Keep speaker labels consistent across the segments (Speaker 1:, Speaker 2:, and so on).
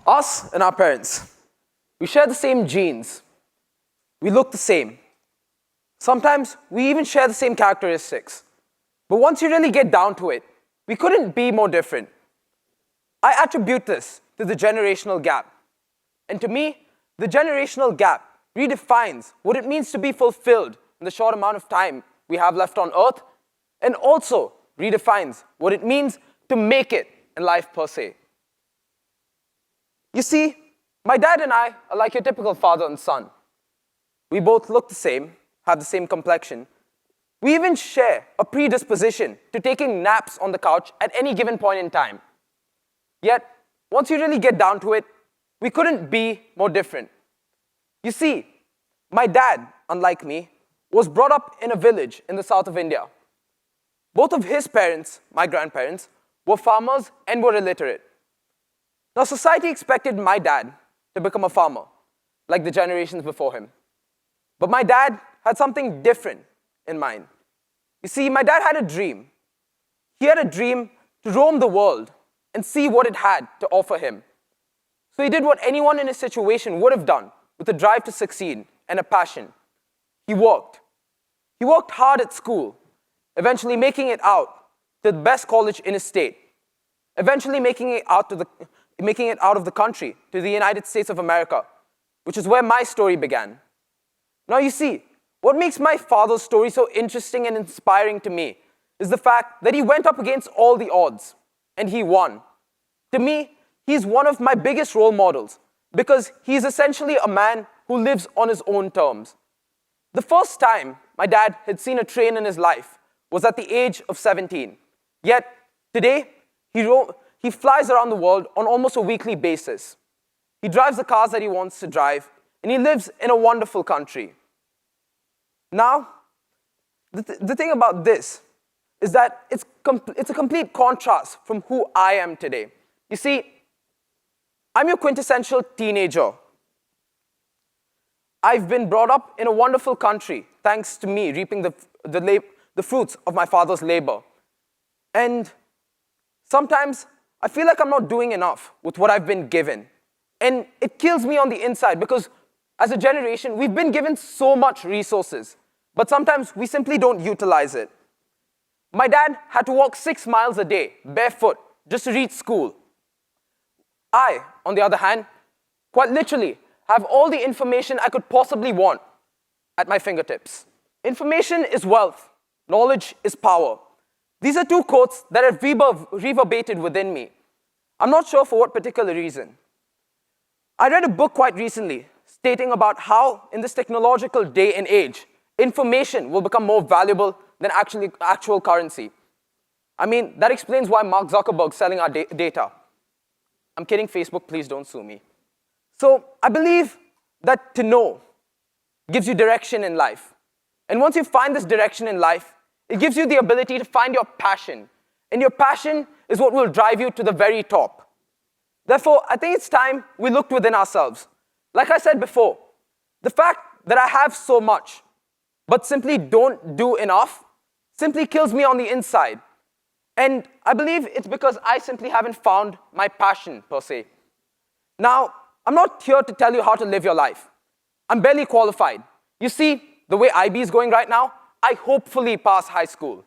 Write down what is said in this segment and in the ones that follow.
Speaker 1: Us and our parents, we share the same genes. We look the same. Sometimes we even share the same characteristics. But once you really get down to it, we couldn't be more different. I attribute this to the generational gap. And to me, the generational gap redefines what it means to be fulfilled in the short amount of time we have left on Earth, and also redefines what it means to make it in life per se. You see, my dad and I are like your typical father and son. We both look the same, have the same complexion. We even share a predisposition to taking naps on the couch at any given point in time. Yet, once you really get down to it, we couldn't be more different. You see, my dad, unlike me, was brought up in a village in the south of India. Both of his parents, my grandparents, were farmers and were illiterate. Now, society expected my dad to become a farmer, like the generations before him. But my dad had something different in mind. You see, my dad had a dream. He had a dream to roam the world and see what it had to offer him. So he did what anyone in his situation would have done, with a drive to succeed and a passion. He worked. He worked hard at school, eventually making it out to the best college in his state, eventually making it out of the country to the United States of America, which is where my story began. Now you see, what makes my father's story so interesting and inspiring to me is the fact that he went up against all the odds, and he won. To me, he's one of my biggest role models, because he's essentially a man who lives on his own terms. The first time my dad had seen a train in his life was at the age of 17. Yet, today, he flies around the world on almost a weekly basis. He drives the cars that he wants to drive, and he lives in a wonderful country. Now, the thing about this is that it's a complete contrast from who I am today. You see, I'm your quintessential teenager. I've been brought up in a wonderful country, thanks to me reaping the fruits of my father's labor. And sometimes I feel like I'm not doing enough with what I've been given. And it kills me on the inside because as a generation, we've been given so much resources, but sometimes we simply don't utilize it. My dad had to walk 6 miles a day, barefoot, just to reach school. I, on the other hand, quite literally, have all the information I could possibly want at my fingertips. Information is wealth. Knowledge is power. These are two quotes that have reverberated within me. I'm not sure for what particular reason. I read a book quite recently stating about how, in this technological day and age, information will become more valuable than actual currency. I mean, that explains why Mark Zuckerberg's selling our data. I'm kidding, Facebook, please don't sue me. So I believe that to know gives you direction in life. And once you find this direction in life, it gives you the ability to find your passion. And your passion is what will drive you to the very top. Therefore, I think it's time we looked within ourselves. Like I said before, the fact that I have so much, but simply don't do enough, simply kills me on the inside. And I believe it's because I simply haven't found my passion, per se. Now, I'm not here to tell you how to live your life. I'm barely qualified. You see, the way IB is going right now, I hopefully pass high school.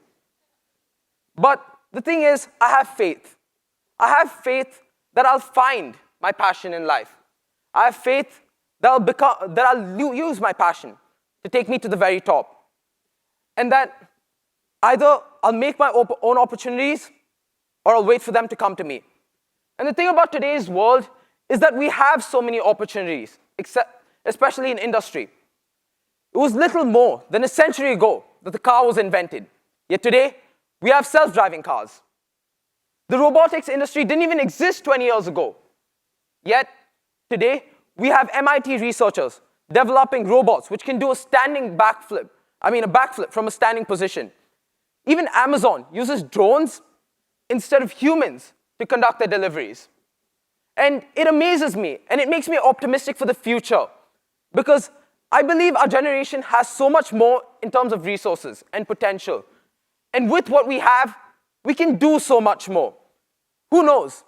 Speaker 1: But the thing is, I have faith. I have faith that I'll find my passion in life. I have faith that I'll use my passion to take me to the very top. And that either I'll make my own opportunities or I'll wait for them to come to me. And the thing about today's world is that we have so many opportunities, especially in industry. It was little more than a century ago that the car was invented. Yet today, we have self-driving cars. The robotics industry didn't even exist 20 years ago. Yet, today, we have MIT researchers developing robots which can do a backflip from a standing position. Even Amazon uses drones instead of humans to conduct their deliveries. And it amazes me, and it makes me optimistic for the future, because I believe our generation has so much more in terms of resources and potential. And with what we have, we can do so much more. Who knows?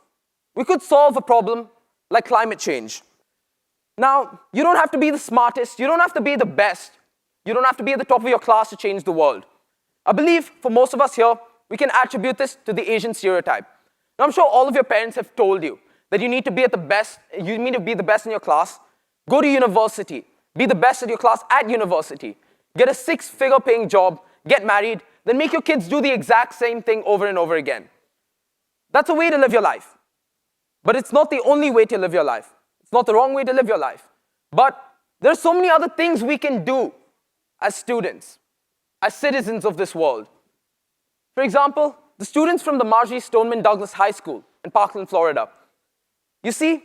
Speaker 1: We could solve a problem like climate change. Now, you don't have to be the smartest, you don't have to be the best, you don't have to be at the top of your class to change the world. I believe for most of us here, we can attribute this to the Asian stereotype. Now, I'm sure all of your parents have told you that you need to be at the best, you need to be the best in your class, go to university, be the best at your class at university, get a 6-figure paying job, get married, then make your kids do the exact same thing over and over again. That's a way to live your life. But it's not the only way to live your life. It's not the wrong way to live your life. But there are so many other things we can do as students, as citizens of this world. For example, the students from the Marjorie Stoneman Douglas High School in Parkland, Florida. You see,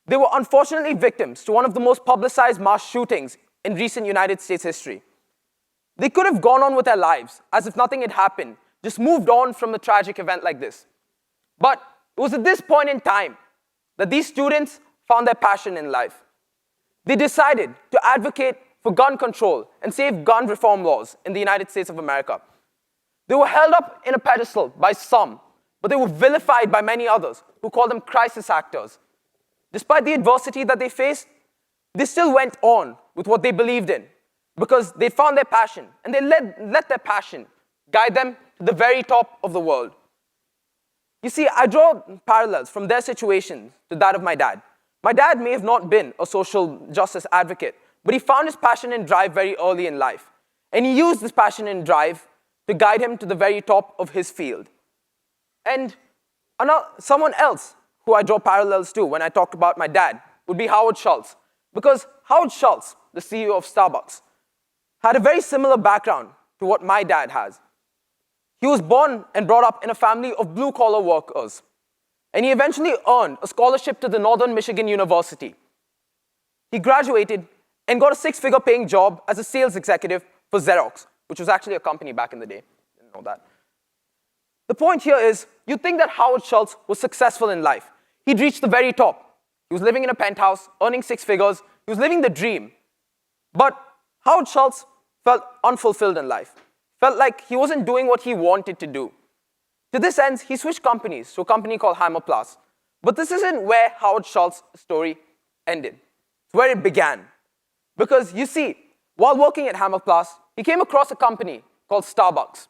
Speaker 1: they were unfortunately victims to one of the most publicized mass shootings in recent United States history. They could have gone on with their lives as if nothing had happened, just moved on from a tragic event like this. But it was at this point in time that these students found their passion in life. They decided to advocate for gun control and save gun reform laws in the United States of America. They were held up in a pedestal by some, but they were vilified by many others who called them crisis actors. Despite the adversity that they faced, they still went on with what they believed in because they found their passion and they let their passion guide them to the very top of the world. You see, I draw parallels from their situation to that of my dad. My dad may have not been a social justice advocate, but he found his passion and drive very early in life. And he used this passion and drive to guide him to the very top of his field. And someone else who I draw parallels to when I talk about my dad would be Howard Schultz. Because Howard Schultz, the CEO of Starbucks, had a very similar background to what my dad has. He was born and brought up in a family of blue-collar workers. And he eventually earned a scholarship to the Northern Michigan University. He graduated and got a 6-figure paying job as a sales executive for Xerox, which was actually a company back in the day. Didn't know that. The point here is, you think that Howard Schultz was successful in life. He'd reached the very top. He was living in a penthouse, earning 6 figures. He was living the dream. But Howard Schultz felt unfulfilled in life. Felt like he wasn't doing what he wanted to do. To this end, he switched companies to a company called Hammerplast. But this isn't where Howard Schultz's story ended. It's where it began. Because you see, while working at Hammerplast, he came across a company called Starbucks.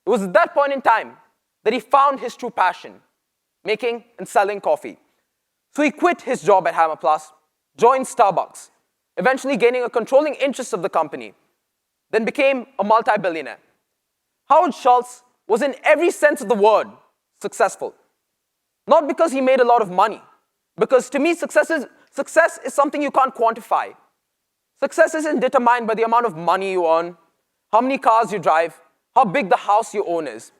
Speaker 1: It was at that point in time that he found his true passion, making and selling coffee. So he quit his job at Hammerplast, joined Starbucks, eventually gaining a controlling interest of the company, then became a multi-billionaire. Howard Schultz was in every sense of the word successful. Not because he made a lot of money, because to me success is something you can't quantify. Success isn't determined by the amount of money you earn, how many cars you drive, how big the house you own is.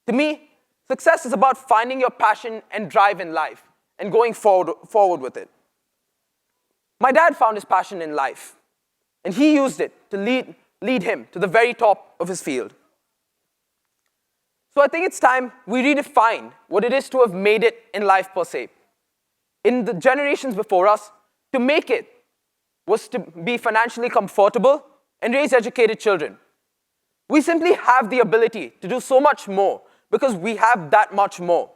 Speaker 1: To me, success is about finding your passion and drive in life and going forward with it. My dad found his passion in life, and he used it to lead him to the very top of his field. So I think it's time we redefine what it is to have made it in life per se. In the generations before us, to make it was to be financially comfortable and raise educated children. We simply have the ability to do so much more because we have that much more,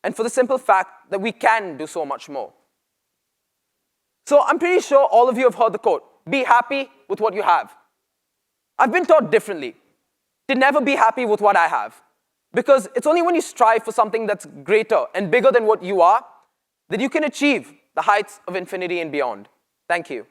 Speaker 1: and for the simple fact that we can do so much more. So I'm pretty sure all of you have heard the quote, be happy with what you have. I've been taught differently, to never be happy with what I have. Because it's only when you strive for something that's greater and bigger than what you are that you can achieve the heights of infinity and beyond. Thank you.